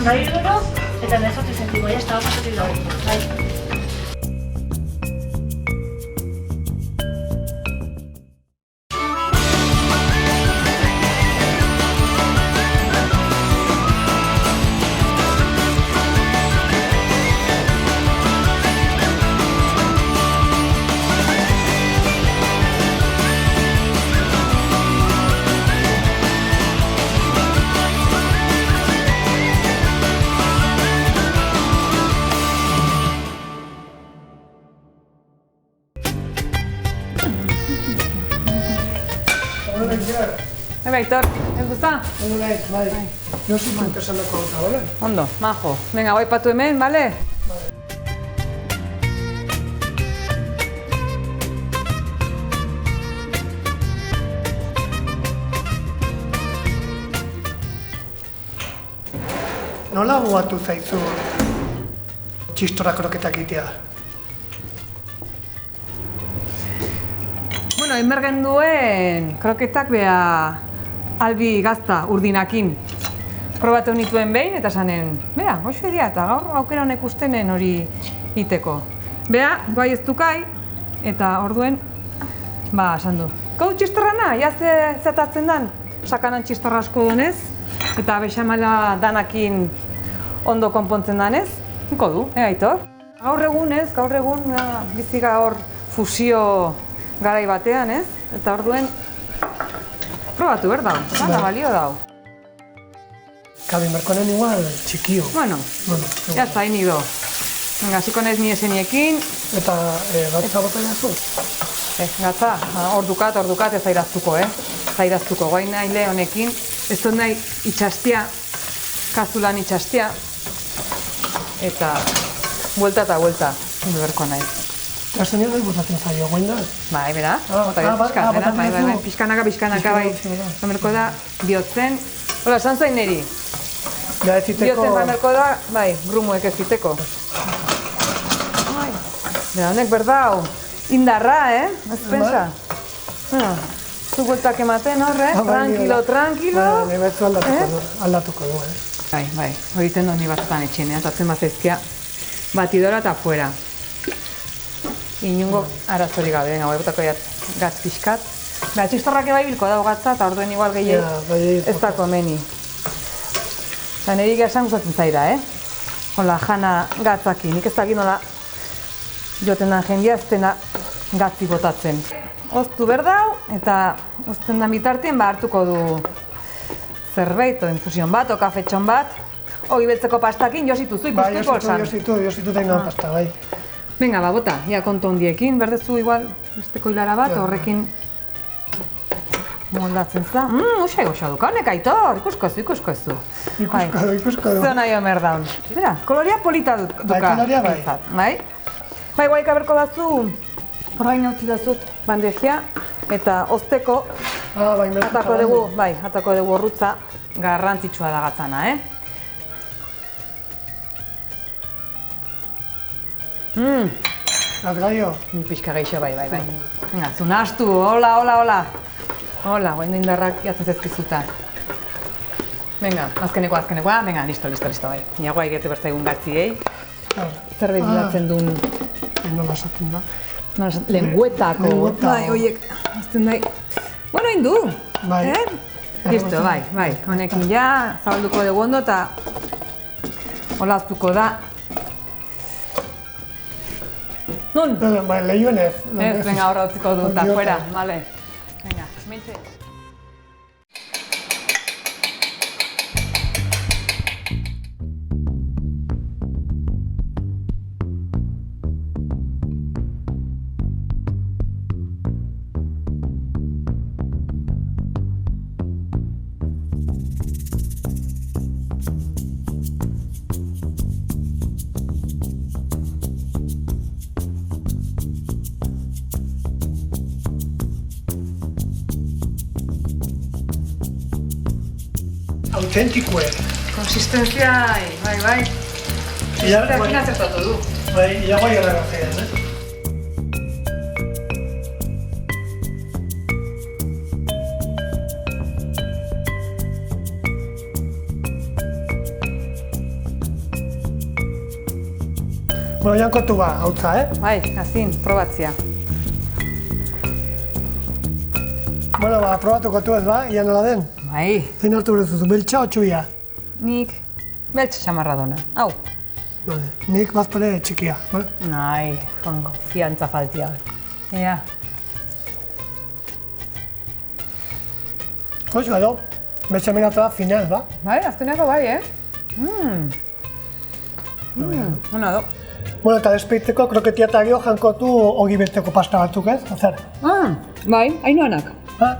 Nahi gero, eta nezotzi zentimo, ya está, pasatik dago. Bai. Aitor, ez duza? Ondo nahi, bai. Josip esan dako gauta, bale? Ondo, majo. Venga, guai patu hemen, bale? Nola gogatu zaizu txistora kroketak egitea? Bueno, inbergen duen kroketak beha albi gazta urdinakin. Probatu nituen behin eta esanen, bea, goxo edia eta gaur aukera honek ustenen hori iteko. Bea, guai ez dukai, eta orduen, esan du. Gau txistorrana, ja zetatzen dan, sakanan txistorra asko donez, eta bexamala danakin ondo konpontzen danez, niko du, Aitor? Gaur egun bizi gaur fusio garai batean, ez? Eta orduen, probatu behar dau, da balio dau. Kabe, merkonen igual txikio. Bueno, ya está, hain ido. Venga, hasiko naiz ni eseniekin. Eta gatza bota jazu? Gatza, ordukat ez airaztuko, Ez airaztuko, guain nahi honekin. Ez dut nahi itxastia, kazulan itxastia. Eta buelta eta buelta, berko nahi. Gaztenia bai botatzen zaio, guen da? Bai, bera, pixkanaka, bai. Zamerko da, bihotzen. Hola, esan zain neri. Bihotzen zamerko da, bai, grumuek ez ziteko. Bera, honek berdau, indarra, ez pensa. Zu bueltak ematen horre, tranquilo. Bai, batzu aldatuko du, Bai, hori tendo ni batzutan etxen, atatzen bazaizkia batidora eta fuera. Inungo arazorik gabe, venga, bai botako gatz pixkat. Beha, txistorrak bai bilko dago gatza eta orduen igual gehiago ez dako meni. Eta niri esan gustatzen zaira, Hola, jana gatzakin, nik ez dakit nola joten den jendia ez dena gatzi botatzen. Oztu berdau eta ozten da bitartien hartuko du zerbait, o infusion bat, o kafetxon bat. Hori betzeko pastakin jositu zu ikustuko olsan. Jositu tengan pasta, bai. Venga, bota, ia konto hondiekin, berdezu igual besteko hilara bat, horrekin moldatzen za. Usai goxa duka, honek Aitor, ikusko zu. Ikusko du. Zeo nahi omer daun. Bera, koloria polita duka. Bai, koloria bai. Bai, guaik aberko dazu, horrein utzi dazut bandejia, eta ozteko atako dugu horrutza garrantzitsua da gatzana, Azgaio? Ni pixka geixo, bai. Venga, zu nahastu, hola. Hola, guain da indarrak jatzen zezkizuta. Venga, azkenekoa, venga, listo, bai. Nia guai getu bertzaigun gatziei. Zerbait bilatzen duen... Nola esaten da? Lenguetako. Bai, oiek, azten nahi. Bueno, hindu. Bai. Listo, bai. Honekin ja, zabalduko dugu ondo eta olaztuko da. Nun? Bai, lehioen ez. Ez, venga, horra utziko du, eta fuera, vale. Venga, mentxe. Autentikoe. Konsistenzia, bai. Ekin atzertatu du. Bai, iagoa jarra gaztean, Bueno, jankotu ba, hautza, Bai, azin, probatzia. Bueno, ba, probatuko tu ez ba, ia nola den. Bai, Zein hartu gure zuzu, beltxa o txuia? nik beltz xamarra dona. Hau. Vale, nik bazpere txikia, vale? Ai, konfiantza faltia. Ea. Hox, gado, betxamenatu da final, ba? Bai, azkeneko bai, Ona do. Bueno, eta despeitzeko kroketia eta gio jankotu ogi besteko pasta batzuk, ez? Zer? Bai, hainoanak. Ha?